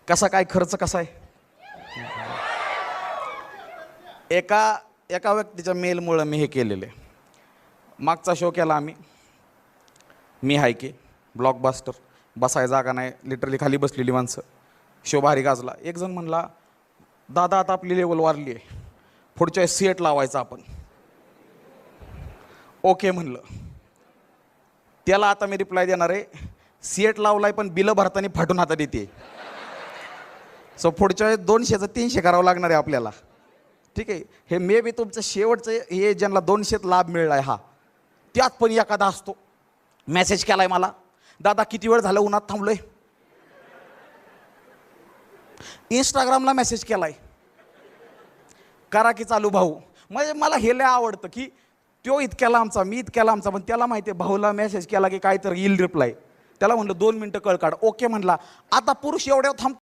कसा काय खर्च कसा आहे? एका व्यक्तीच्या मेलमुळं मी हे केलेलं आहे. मागचा शो केला आम्ही, मी हाय की ब्लॉकबस्टर, बसाय जागा नाही, लिटरली खाली बसलेली माणसं. शो भारी गाजला. एक जण म्हणला, दादा आता आपली लेवल वाढली आहे, पुढच्या सीएट लावायचा आपण. ओके म्हणलं. त्याला आता मी रिप्लाय देणार आहे, सीएट लावलाय पण बिलं भरताना फाटून हातात येते. सो पुढच्या वेळेस 200चं 300 करावं लागणार आहे आपल्याला. ठीक आहे, हे मे बी तुमचं शेवटचं हे ज्यांना 200 लाभ मिळला आहे, हा त्यात पण एखादा असतो मेसेज केलाय मला, दादा किती वेळ झाला उन्हात थांबलोय. इंस्टाग्रामला मेसेज केलाय, करा की चालू भाऊ. म्हणजे मला हे लय आवडतं की तो इतक्या लांबचा, मी इतक्या लांबचा, पण त्याला माहिती आहे भाऊला मेसेज केला की काय तर येईल रिप्लाय. त्याला म्हणलं 2 मिनटं कळ काढ. ओके म्हणला. आता पुरुष एवढ्या थांब